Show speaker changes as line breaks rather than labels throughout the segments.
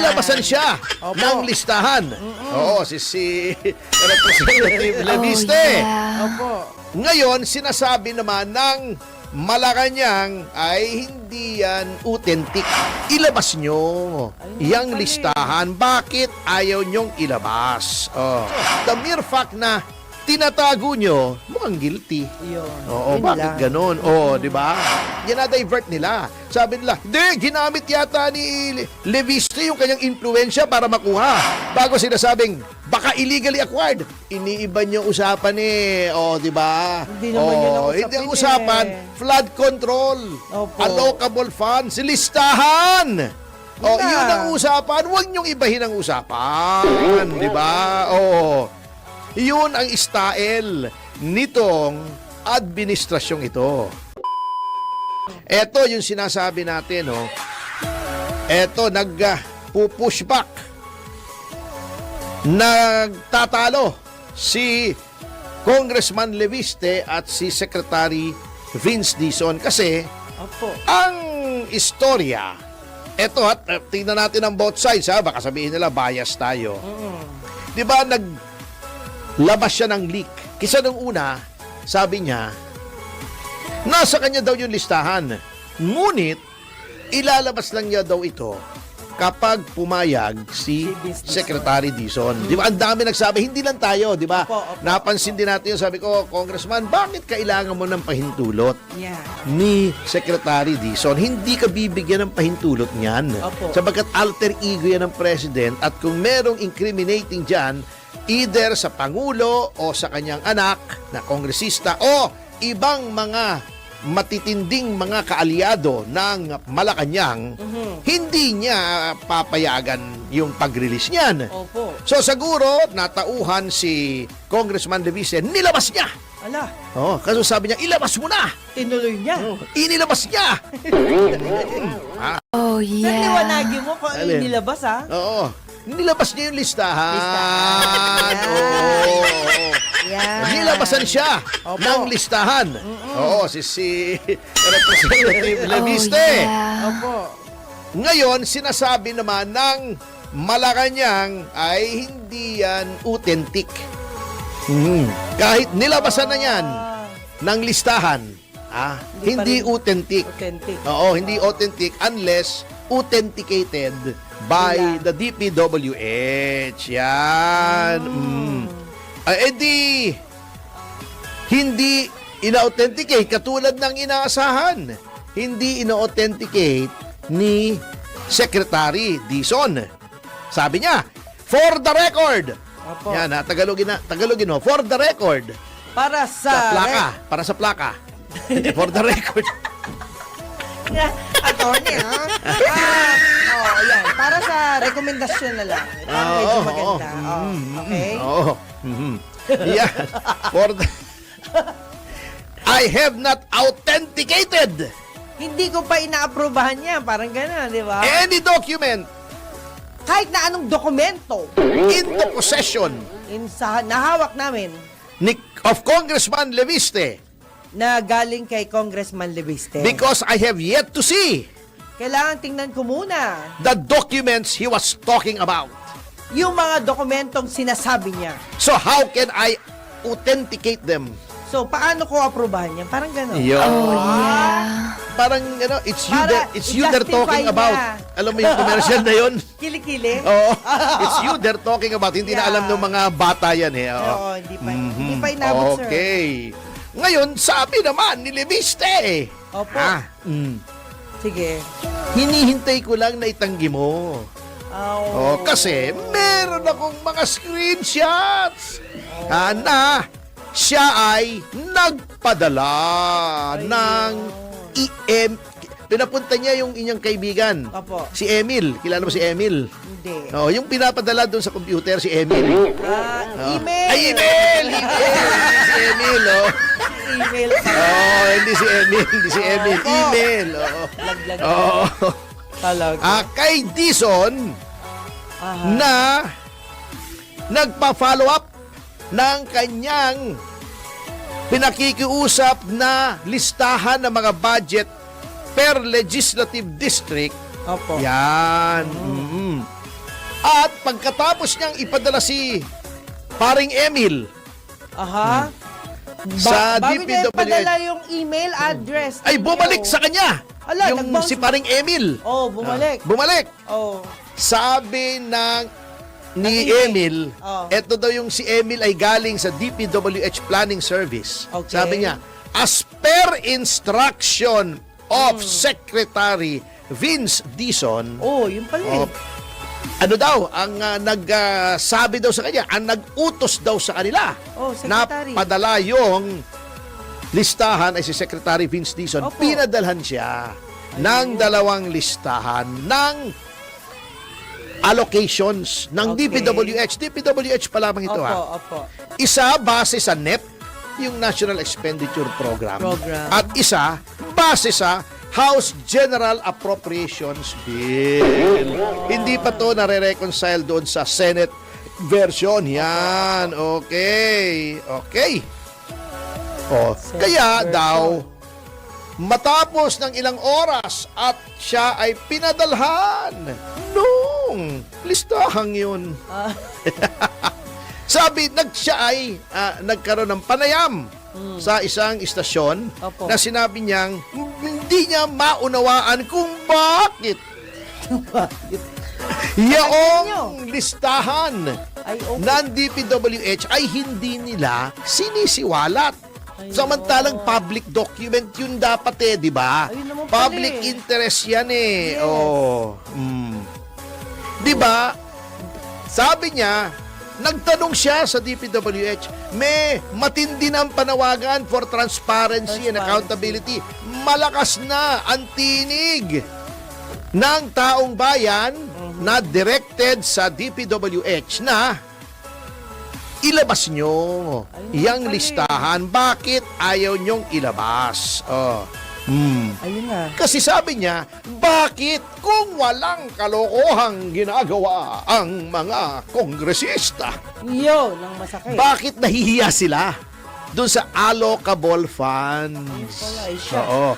Nilabasan siya
Opo.
ng listahan. Oo, si Representative Leviste.
Opo.
Ngayon, sinasabi naman ng Malacanang ay hindi yan authentic. Ilabas nyo yung listahan. Bakit ayaw nyong ilabas? Oh. The mere fact na tinatago nyo, mukhang guilty.
Yun.
Oo,
Yun
bakit
lang.
ganun? Oo, di ba? Ginadivert nila. Sabi nila, hindi, ginamit yata ni Leviste yung kanyang influensya para makuha. Bago sinasabing, baka illegally acquired. Iniiba niyo usapan eh. O, di ba?
Hindi naman yun ang
Hindi ang
usapin
usapan,
eh.
flood control,
Opo.
allocable funds, listahan. O,
Yun
yun
na.
ang usapan. Huwag niyong ibahin ang usapan. Di ba? Oo. Yun ang style nitong administrasyong ito. Ito yung sinasabi natin, no? Ito, nag-pushback. Nagtatalo si Congressman Leviste at si Secretary Vince Dizon kasi
Opo.
ang istorya, ito at tingnan natin ang both sides ha, baka sabihin nila bias tayo. Di ba naglabas siya ng leak? Kisa nung una, sabi niya, nasa kanya daw yung listahan. Ngunit, ilalabas lang niya daw ito kapag pumayag si Secretary Dizon. Di ba? Ang dami nagsabi, hindi lang tayo, di ba?
Opo, opo.
Napansin din natin yun, sabi ko, Congressman, bakit kailangan mo ng pahintulot
Yeah.
ni Secretary Dizon? Hindi ka bibigyan ng pahintulot niyan.
Opo.
Sapagkat alter ego yan ng President at kung merong incriminating dyan, either sa Pangulo o sa kanyang anak na kongresista o ibang mga matitinding mga kaalyado ng Malacanang, hindi niya papayagan yung pag-release niyan.
Opo.
So siguro, natauhan si Congressman Leviste, nilabas niya.
Ala,
Oh, kasi sabi niya, ilabas mo na.
tinuloy niya.
Inilabas niya.
Oh, yeah.
Naliwanagin mo kung ano
Alin?
yung nilabas, ha?
Oo. Nilabas niya yung listahan.
Listahan.
Oo.
Yan.
Nilabasan siya
Opo.
ng listahan. Oo, si Representative Leviste.
yeah.
Opo.
Ngayon, sinasabi naman ng Malacanang ay hindi yan authentic. Kahit nilabasan na yan ng listahan, hindi
Hindi pa rin
authentic.
Authentic.
Oo, hindi authentic unless authenticated by
Wala.
the DPWH. Yan. Di, hindi ina-authenticate katulad ng inaasahan. Hindi ina-authenticate ni Secretary Dizon. Sabi niya, for the record.
Opo.
Yan ha, Tagalogin mo, for the record.
Para
Sa
sa...
plaka, para sa plaka. For the record.
Attorney, ha? Yan. Para sa rekomendasyon na lang. Para medyo
Oo,
maganda.
oo.
Okay?
Oo. Yeah. For the... I have not authenticated
Hindi ko pa inaaprubahan yan. Parang gano'n, di ba?
any document
Kahit na anong dokumento
in the possession
nahawak namin
of Congressman Leviste
na galing kay Congressman Leviste.
because I have yet to see
Kailangan tingnan ko muna
the documents he was talking about.
yung mga dokumentong sinasabi niya.
So how can I authenticate them?
So, paano ko aprubahan yan? Parang gano'n.
Oh, yeah.
Parang, it's you,
Para
it's you they're
i-justify
talking about.
niya.
Alam mo yung commercial na yun?
Kilikili?
Oo. It's you they're talking about. Hindi na
Yeah.
alam ng mga bata yan eh. Oo.
Oo, hindi pa inabot, sir.
Okay. Ngayon, sabi naman ni Leviste.
Opo. Sige.
Hinihintay ko lang na itanggi mo.
Oh.
Kasi meron akong mga screenshots na siya ay nagpadala ng pinapunta niya yung inyong kaibigan.
Opo.
Si Emil. Kilala mo si Emil?
Hindi.
Oh, yung pinapadala doon sa computer si Emil.
Email.
Ay, Emil! Si Emil, oh.
Email.
Oh, hindi si Emil, hindi si Emil.
Opo.
Email, oh.
Laglag.
Oh.
Talaga.
Kay Dizon na nagpa-follow up ng kanyang pinakikiusap na listahan ng mga budget per legislative district.
Opo.
Yan. At pagkatapos niyang ipadala si paring Emil
Aha.
sa
Bago niya
DPWH,
ipadala yung email address.
ay bumalik sa kanya.
Hala,
Yung
nag-bounce-
si paring Emil.
Oh, bumalik.
Bumalik.
Oh.
Sabi ni
Ng email.
Emil,
Oh.
eto daw yung si Emil ay galing sa DPWH Planning Service.
Okay.
Sabi niya, as per instruction of Secretary Vince Dizon,
Oh, yun pala eh.
ano daw, ang nagsabi daw sa kanya, ang nag-utos daw sa kanila
Oh,
na
secretary.
padala yung listahan ay si Secretary Vince Dizon.
Opo.
Pinadalhan siya ng 2 listahan ng allocations ng
Okay.
DPWH. DPWH pa lamang ito ha.
Opo.
Isa base sa NEP, yung National Expenditure Program.
Program.
At isa base sa House General Appropriations Bill. Hindi pa to nare-reconcile doon sa Senate version. Yan. Okay. O,
Senate
kaya
version.
daw, matapos ng ilang oras at siya ay pinadalhan nung listahang yun.
Ah,
Sabi, siya ay nagkaroon ng panayam sa isang istasyon
Opo.
na sinabi niyang hindi niya maunawaan kung bakit yaong listahan
ay, okay.
ng DPWH ay hindi nila sinisiwalat.
Ay,
Samantalang public document yun dapat di ba?
Ayun naman pala
Public
eh.
interest yan
Yes.
Oh. Di ba? Sabi niya, nagtanong siya sa DPWH, may matindi ng panawagan for transparency and accountability. Malakas na ang tinig ng taong bayan na directed sa DPWH na ilabas nyo
Ayun
yung
pala eh.
listahan. Bakit ayaw nyong ilabas?
Ayun nga.
Kasi sabi niya, bakit kung walang kalokohang ginagawa ang mga kongresista,
Yun, ang masakit.
bakit nahihiya sila doon sa allocable funds?
Wala, ay siya.
Oo.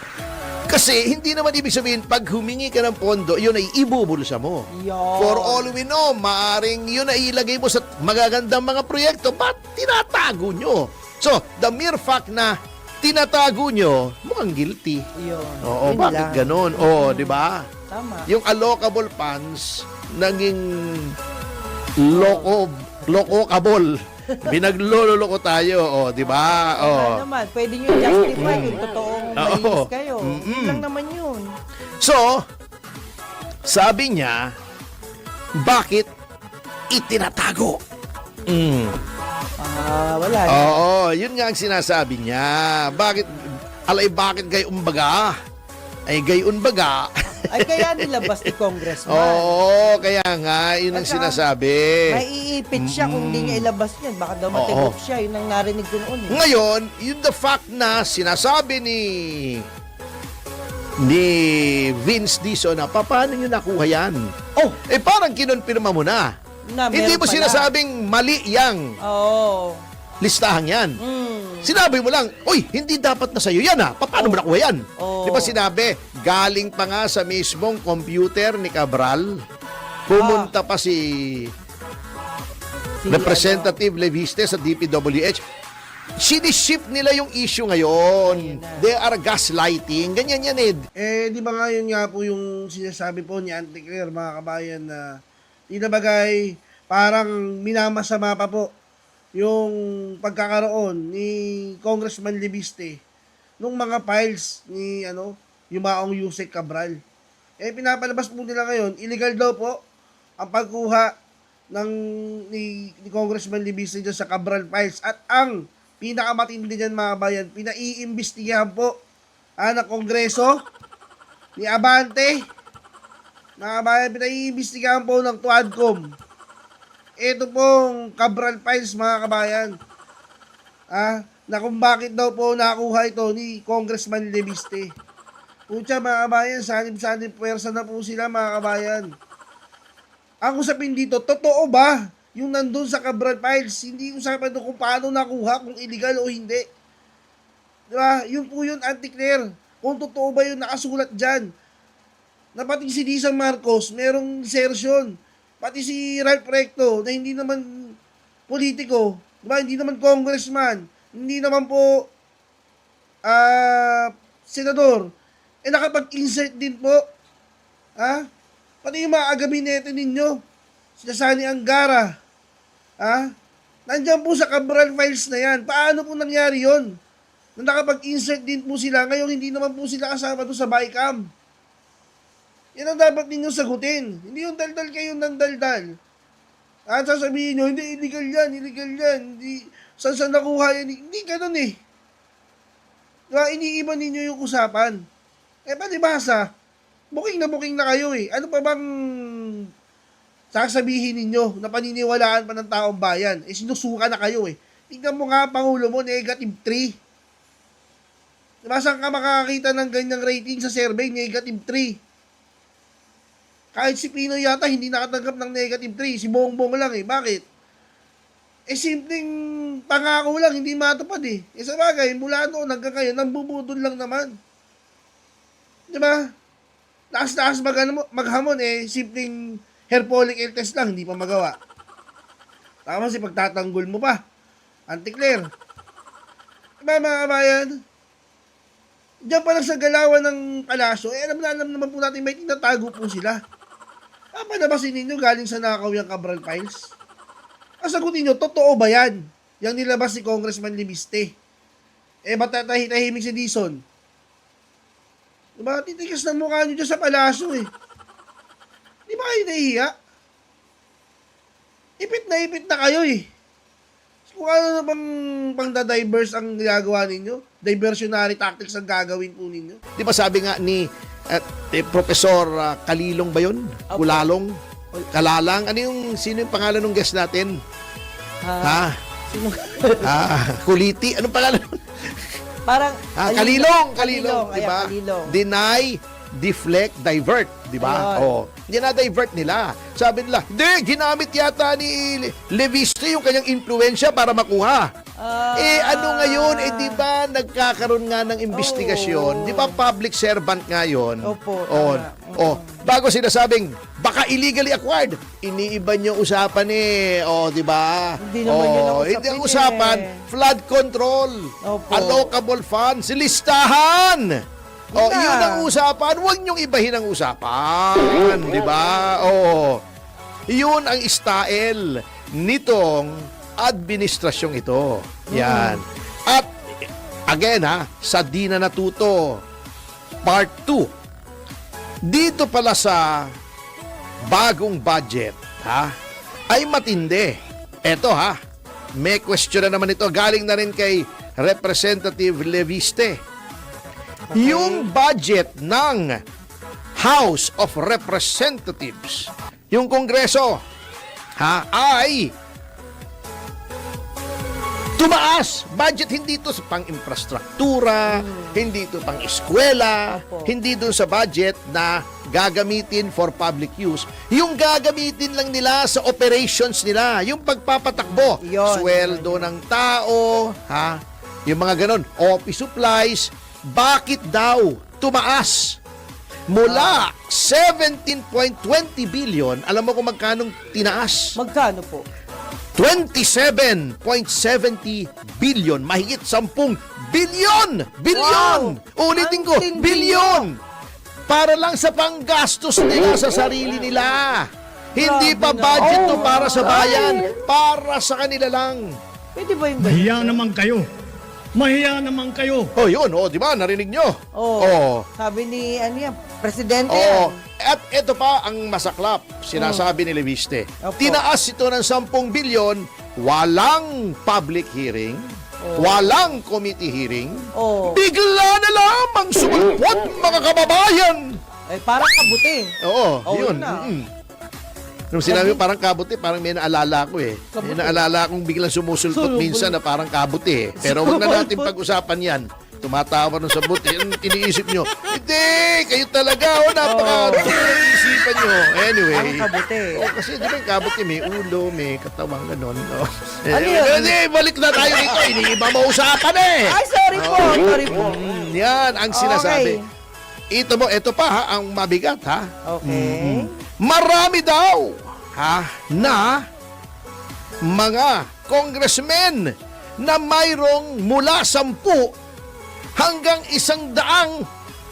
Kasi hindi naman ibig sabihin, pag humingi ka ng pondo, yun ay ibubulsa mo.
Yun.
For all we know, maaring yun ay ilagay mo sa magagandang mga proyekto, ba't tinatago nyo? So, the mere fact na tinatago nyo, mukhang guilty.
Yun.
Oo,
Yun
bakit
lang.
ganon? Oo, di ba?
Tama.
Yung allocable funds, naging lokokable. Binagloloko tayo, di ba?
Wala naman. Pwede nyo justify kung totoong
Oo.
malinis kayo.
Mm-mm.
Yun lang naman yun.
So, sabi niya, bakit itinatago?
Wala.
Oo, yun nga ang sinasabi niya. Bakit gayon baga? Ay gayon baga.
Ay, kaya nilabas ni Congressman.
Oo, kaya nga, yun ang
At saka,
sinasabi.
May iipit siya kung hindi niya ilabas yan. Baka daw matigok siya. Yun ang narinig ko noon. Eh.
Ngayon, yung the fact na sinasabi ni Vince Dizon na paano nyo nakuha yan?
Oh!
Parang kinonfirma mo na.
Na,
Hindi
meron
mo
pala.
sinasabing mali yang
Oo.
listahan yan.
Mm.
Sinabi mo lang, uy, hindi dapat na sa'yo yan Paano mo nakuha yan?
Oh.
Di ba sinabi, galing pa nga sa mismong computer ni Cabral. Pumunta pa si
Si
Representative Leviste sa DPWH. Siniship nila yung issue ngayon.
Ayun na.
They are gaslighting. Ganyan yan
Di ba nga yun nga po yung sinasabi po ni Auntie Claire, mga kabayan, na tinabagay parang minamasama pa po yung pagkakaroon ni Congressman Leviste nung mga files ni Yumaong Yusek Cabral. Pinapalabas po nila ngayon, illegal daw po ang pagkuha ni Congressman Leviste dyan sa Cabral files. At ang pinakamatindi dyan, mga kabayan, pinaiimbestigahan po ng Kongreso ni Abante. Mga kabayan, pinaiimbestigahan po ng Tuadcom. Ito pong Cabral files, mga kabayan. Na kung bakit daw po nakuha ito ni Congressman Leviste. Pucha, mga kabayan, sanib-sanib puwersa na po sila, mga kabayan. Ang usapin dito, totoo ba yung nandun sa Cabral files? Hindi usapan doon kung paano nakuha, kung illegal o hindi. Diba? Yun po yun, Auntie Claire. Kung totoo ba yun nakasulat dyan. Na pati si Lisa Marcos, merong insertion pati si Ralph Recto na hindi naman politiko, di ba? Hindi naman congressman, hindi naman po senador, nakapag-insert din po. Ha? Pati yung mga gabinete ninyo, sila Sani Angara, nandiyan po sa Cabral Files na yan. Paano po nangyari yon? Na nakapag-insert din po sila, ngayon hindi naman po sila kasama doon sa BICAM. Yan ang dapat ninyong sagutin. Hindi yung daldal kayo ng daldal. At sasabihin nyo, hindi, illegal yan, hindi, saan nakuha yan, hindi ganun eh. Diba, iniiba ninyo yung usapan. Palibasa, booking na kayo eh. Ano pa bang sasabihin ninyo na paniniwalaan pa ng taong bayan? Sinusuka na kayo eh. Tignan mo nga, Pangulo mo, negative 3. Diba, saan ka makakakita ng ganyang rating sa survey? Negative 3. Kahit si Pinoy yata hindi nakatanggap ng negative 3. Si Bongbong lang eh. Bakit? Simpleng pangako lang, hindi matupad eh. Sa bagay, mula noon hanggang ngayon, nambubudol lang naman. Diba? Taas-taas maghamon simpleng hair follicle test lang, hindi pa magawa. Tama si pagtatanggol mo pa. Auntie Claire. Diba mga kabayan? Diyan pa lang sa galawan ng palasyo, alam naman po natin may tinatago po sila. Panabasin ninyo galing sa nakaw yung Cabral Files? Sagutin nyo, totoo ba yan? Yung nilabas si Congressman Libiste. Tahimik si Dizon. Diba, titigas ng mukha nyo dyan sa palasyo eh. Di ba kayo nahihiya? Ipit na kayo eh. Kung ano na bang pang-diverse ang ginagawa ninyo, diversionary tactics ang gagawin po ninyo.
Di ba sabi nga ni Professor Kalilong ba yun? Kulalong? Kalalang? Sino yung pangalan ng guest natin?
Sino?
Kuliti? Anong pangalan?
Parang
Kalilong, di
ayan,
ba?
Kalilong.
Deny, deflect, divert, di ba?
Ayun.
Hindi na divert nila. Sabi nila, hindi, ginamit yata ni Leviste yung kanyang influensya para makuha. Ano ngayon? Di ba nagkakaroon nga ng investigasyon? Di ba public servant ngayon?
Opo.
Bago sinasabing, baka illegally acquired, iniiba niyo usapan di ba?
Hindi naman yun ang
Hindi ang
usapin
usapan, flood control,
Opo.
allocable funds, listahan.
Yun na.
Yun ang usapan. Huwag niyong ibahin ang usapan. Di ba? Yun ang style nitong administrasyong ito. Yan. At, again sa Di Na Natuto, Part 2. Dito pala sa bagong budget, ay matindi. Eto may question na naman ito. Galing na rin kay Representative Leviste.
Okay.
Yung budget ng House of Representatives, yung Kongreso, ay tumaas. Budget hindi ito sa pang-infrastruktura, hindi ito pang-eskwela,
Opo.
hindi doon sa budget na gagamitin for public use. Yung gagamitin lang nila sa operations nila, yung pagpapatakbo,
Yun.
sweldo ng tao, yung mga ganon, office supplies. Bakit daw tumaas? Mula 17.20 billion, alam mo kung magkanong tinaas?
Magkano po?
27.70 billion, mahigit 10 billion! Billion! Ulitin ko,
Ang tindi.
billion! Para lang sa panggastos nila sa sarili nila. Hindi pa
Grabe na.
budget to para sa bayan, para sa kanila lang.
Pwede ba yung
Mahiya naman kayo. Mahiya naman kayo.
Yun, di ba? Narinig nyo?
Sabi ni, presidente
Oo.
yan.
At ito pa ang masaklap, sinasabi ni Leviste.
Opo.
Tinaas ito ng 10 bilyon, walang public hearing, walang committee hearing, bigla na lamang sumulpot mga kababayan.
Parang kabuti.
Yun.
Yun na.
Nung sinabi parang kabuti, parang may naalala ko eh.
Kabuti.
May naalala kong biglang sumusulpot minsan na parang kabuti eh. Pero wag na natin pag-usapan yan. Tumatawa nun sa buti. Iniisip nyo, hindi, kayo talaga. Napaka-isipan nyo. Anyway.
Ang kabuti.
Kasi di ba yung kabuti, may ulo, may katawang ganon.
Ano yun?
Hindi, balik na tayo dito. Iniiba mo usapan eh.
Ay, sorry po.
Yan ang sinasabi.
Okay.
Ito pa ang mabigat
Okay.
Marami daw na mga congressmen na mayroong mula 10 hanggang 100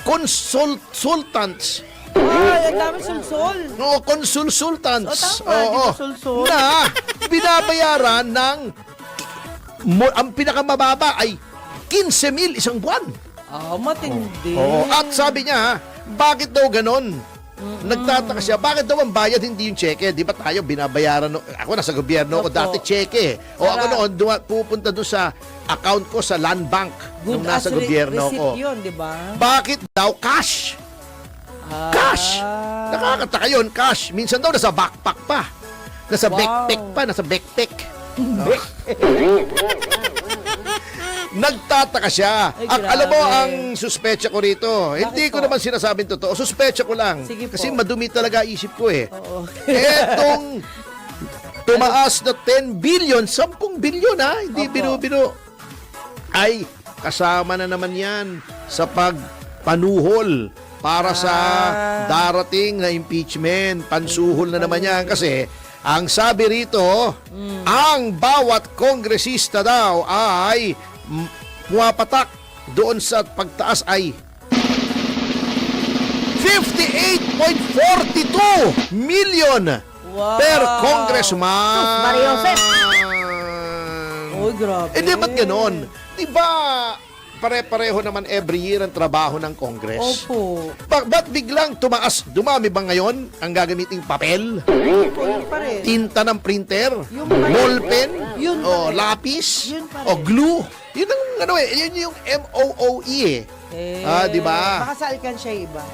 consultants.
Ay, ang dami sulsol.
No, consultants.
O, tama, di ba sulsul?
Na binabayaran ng ang pinakamababa ay 15,000 isang buwan.
Matindi.
Oo. At sabi niya, bakit daw ganon? Nagtataka siya, bakit daw ang bayad hindi yung cheque? Di ba tayo binabayaran? Ako nasa gobyerno ko,
Opo.
dati cheque. O ako
Sarap.
noon, pupunta doon sa account ko sa land bank nung nasa gobyerno ko.
receipt yun, di ba?
Bakit daw cash? Cash! Nakakataka yun, cash. Minsan daw nasa backpack pa. Nasa
Wow.
backpack pa, nasa backpack. Nagtataka siya.
Ay,
At alam mo
grabe.
ang suspecha ko rito. Hindi ko
po?
naman sinasabing totoo. Suspecha ko lang.
Sige po.
Kasi madumi talaga isip ko eh.
Oo.
Etong tumaas na 10 billion, 10 billion ha, hindi
Opo.
biro-biro. Ay, kasama na naman yan sa pagpanuhol para sa darating na impeachment. Pansuhol na naman yan kasi ang sabi rito, ang bawat kongresista daw ay pumapatak doon sa pagtaas ay 58.42 million
Wow.
per congressman.
Sus, Maria Josep.
Uy, grabe.
Eh di ba't ganon? Di ba pare-pareho naman every year ang trabaho ng Congress?
Opo.
Ba't biglang tumaas? Dumami ba ngayon ang gagamiting papel?
Opo, yun pa rin.
Tinta ng printer?
Yung pa rin.
Ballpen?
Yun pa
O
rin.
lapis?
Yun pa
O
rin.
glue? Yun ang ano eh, yun yung MOOE eh. Di ba?
Baka sa alkansya iba.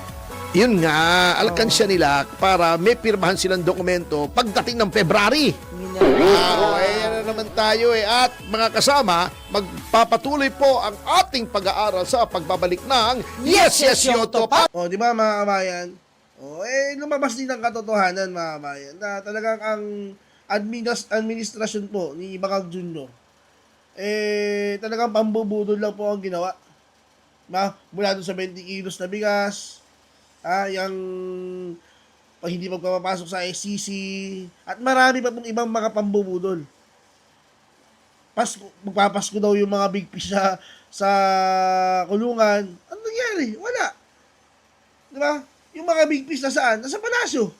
Yun nga, alkansya nila para may pirmahan silang dokumento pagdating ng February. Yan na naman tayo eh. At mga kasama, magpapatuloy po ang ating pag-aaral sa pagbabalik ng Yes, Yes, Yoto Pa.
O, di ba mga kabayan? Lumabas din ang katotohanan mga kabayan na talagang ang administrasyon po ni Bacag Junlo talagang pambubudol lang po ang ginawa. Mula doon sa 20 kilos na bigas, yung pag hindi magpapasok sa SCC, at marami pa pong ibang mga pambubudol. Magpapasko daw yung mga big fish sa kulungan. Ano nangyari? Wala. Di ba? Yung mga big fish nasaan? Nasa palasyo.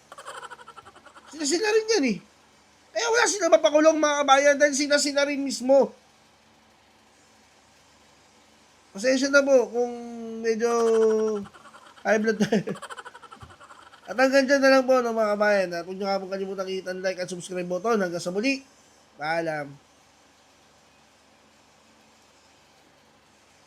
Sila rin yan eh. Wala sila mapakulong mga kabayan dahil sila rin mismo. Pasensya na po kung medyo high blood tayo. At hanggang dyan na lang po mga kabayan. At huwag nyo nga po kalimutang i-hit ang like at subscribe button. Hanggang sa muli. Paalam.